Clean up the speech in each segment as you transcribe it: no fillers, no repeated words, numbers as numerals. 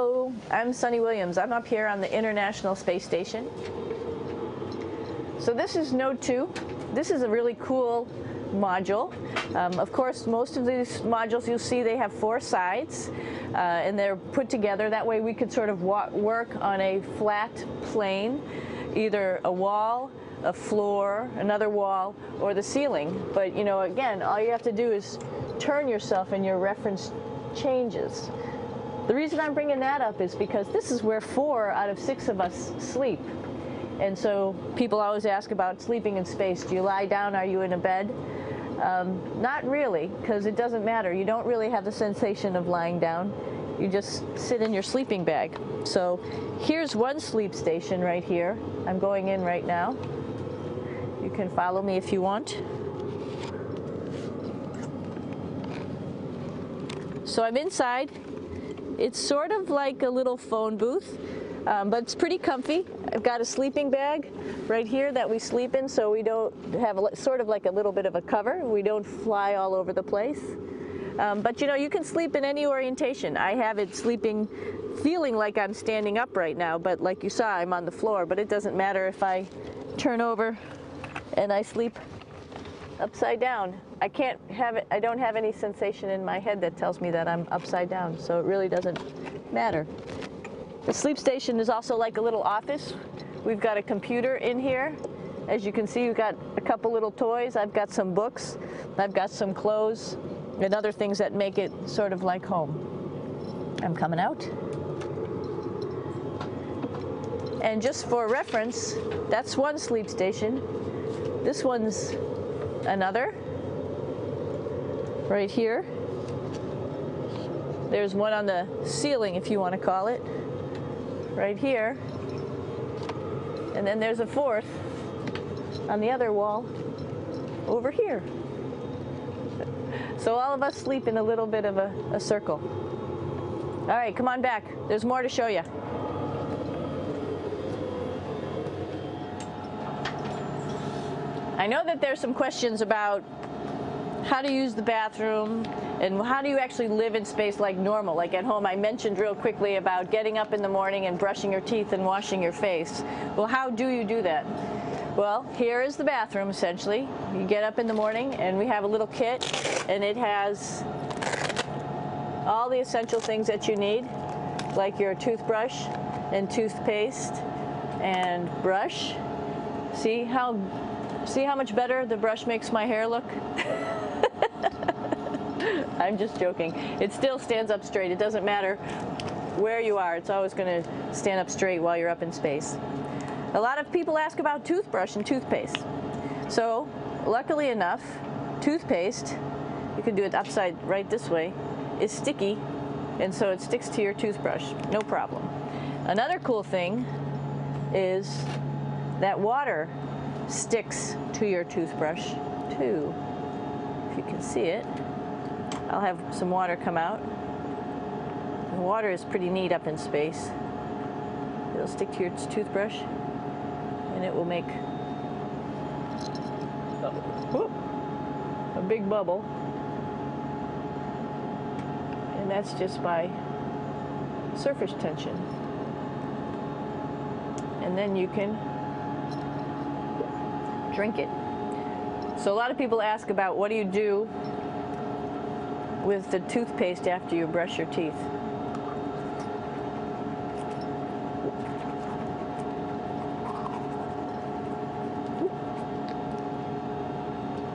Hello, I'm Sunny Williams. I'm up here on the International Space Station. So this is Node 2. This is a really cool module. Of course, most of these modules you'll see they have 4 sides and they're put together. That way we could sort of work on a flat plane, either a wall, a floor, another wall, or the ceiling. But you know, again, all you have to do is turn yourself and your reference changes. The reason I'm bringing that up is because this is where 4 out of 6 of us sleep. And so people always ask about sleeping in space. Do you lie down? Are you in a bed? Not really, because it doesn't matter. You don't really have the sensation of lying down. You just sit in your sleeping bag. So here's one sleep station right here. I'm going in right now. You can follow me if you want. So I'm inside. It's sort of like a little phone booth, but it's pretty comfy. I've got a sleeping bag right here that we sleep in, so we don't have sort of like a little bit of a cover. We don't fly all over the place. But you know, you can sleep in any orientation. I have it feeling like I'm standing up right now, but like you saw, I'm on the floor. But it doesn't matter if I turn over and I sleep upside down. I don't have any sensation in my head that tells me that I'm upside down, so it really doesn't matter. The sleep station is also like a little office. We've got a computer in here. As you can see, we've got a couple little toys. I've got some books. I've got some clothes and other things that make it sort of like home. I'm coming out. And just for reference, that's one sleep station. This one's another. Right here. There's one on the ceiling, if you want to call it. Right here. And then there's a 4th on the other wall over here. So all of us sleep in a little bit of a circle. All right, come on back. There's more to show you. I know that there's some questions about how to use the bathroom and how do you actually live in space like normal, like at home. I mentioned real quickly about getting up in the morning and brushing your teeth and washing your face. Well, how do you do that? Well, here is the bathroom essentially. You get up in the morning and we have a little kit and it has all the essential things that you need, like your toothbrush and toothpaste and brush. See how much better the brush makes my hair look? I'm just joking. It still stands up straight. It doesn't matter where you are. It's always going to stand up straight while you're up in space. A lot of people ask about toothbrush and toothpaste. So, luckily enough, toothpaste, you can do it upside right this way, is sticky, and so it sticks to your toothbrush. No problem. Another cool thing is that water sticks to your toothbrush too. If you can see it, I'll have some water come out. The water is pretty neat up in space. It'll stick to your toothbrush and it will make a big bubble, and that's just by surface tension. And then you can drink it. So a lot of people ask about what do you do with the toothpaste after you brush your teeth.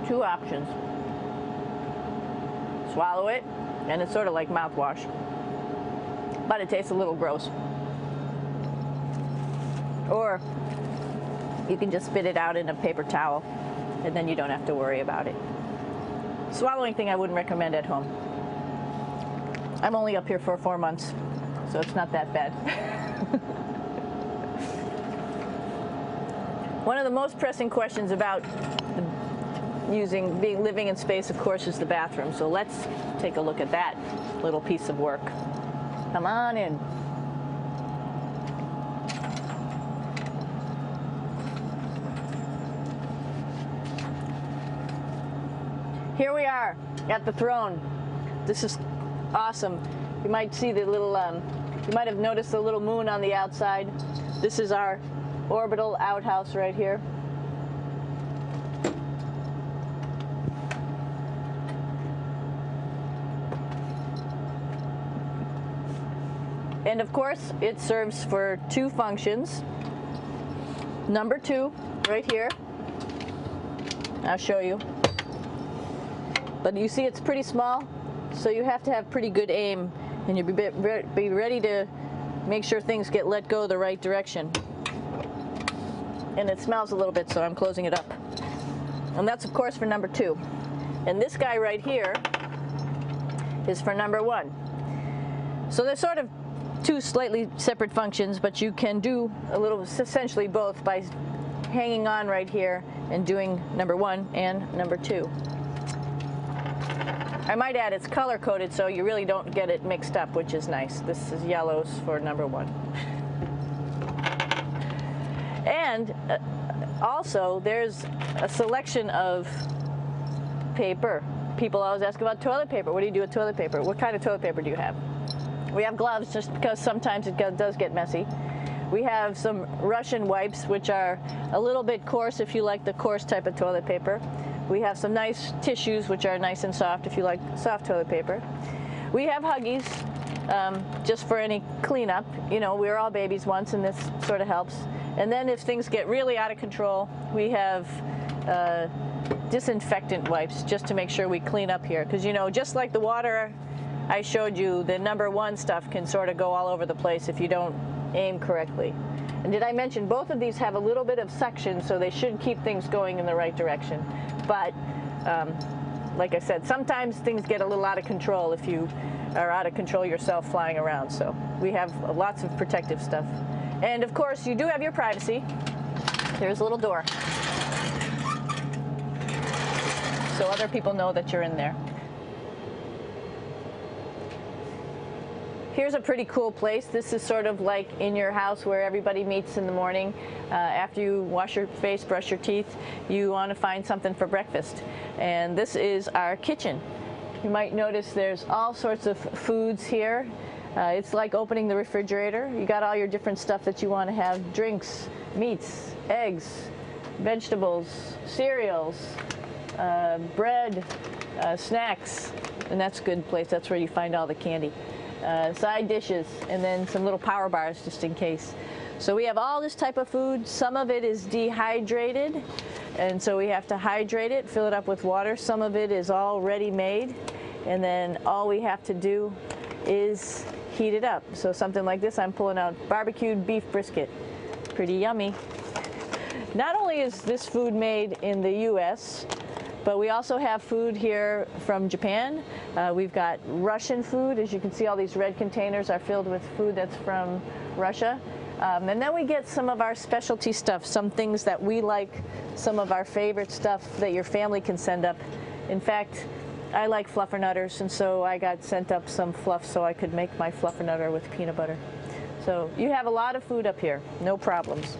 Two options. Swallow it, and it's sort of like mouthwash, but it tastes a little gross. Or you can just spit it out in a paper towel, and then you don't have to worry about it. Swallowing thing I wouldn't recommend at home. I'm only up here for 4 months, so it's not that bad. One of the most pressing questions about living in space, of course, is the bathroom. So let's take a look at that little piece of work. Come on in. Here we are at the throne. This is awesome. You might see the little You might have noticed the little moon on the outside. This is our orbital outhouse right here. And of course, it serves for two functions. Number 2, right here. I'll show you. But you see it's pretty small, so you have to have pretty good aim, and you'll be ready to make sure things get let go the right direction. And it smells a little bit, so I'm closing it up. And that's of course for number 2. And this guy right here is for number 1. So they're sort of two slightly separate functions, but you can do a little, essentially both, by hanging on right here and doing number 1 and number 2. I might add it's color coded, so you really don't get it mixed up, which is nice. This is yellows for number 1. And also there's a selection of paper. People always ask about toilet paper. What do you do with toilet paper? What kind of toilet paper do you have? We have gloves, just because sometimes it does get messy. We have some Russian wipes, which are a little bit coarse if you like the coarse type of toilet paper. We have some nice tissues, which are nice and soft if you like soft toilet paper. We have Huggies, just for any cleanup. You know, we were all babies once, and this sort of helps. And then if things get really out of control, we have disinfectant wipes, just to make sure we clean up here. Because, you know, just like the water I showed you, the number 1 stuff can sort of go all over the place if you don't aim correctly. And did I mention both of these have a little bit of suction, so they should keep things going in the right direction. But like I said, sometimes things get a little out of control if you are out of control yourself flying around. So we have lots of protective stuff. And of course, you do have your privacy. There's a little door, so other people know that you're in there. Here's a pretty cool place. This is sort of like in your house where everybody meets in the morning. After you wash your face, brush your teeth, you want to find something for breakfast. And this is our kitchen. You might notice there's all sorts of foods here. It's like opening the refrigerator. You got all your different stuff that you want to have: drinks, meats, eggs, vegetables, cereals, bread, snacks. And that's a good place. That's where you find all the candy. Side dishes, and then some little power bars just in case. So we have all this type of food. Some of it is dehydrated, and so we have to hydrate it, fill it up with water. Some of it is all ready made, and then all we have to do is heat it up. So something like this, I'm pulling out barbecued beef brisket. Pretty yummy. Not only is this food made in the US, but we also have food here from Japan. We've got Russian food. As you can see, all these red containers are filled with food that's from Russia. And then we get some of our specialty stuff, some things that we like, some of our favorite stuff that your family can send up. In fact, I like fluffernutters, and so I got sent up some fluff so I could make my fluffernutter with peanut butter. So you have a lot of food up here, no problems.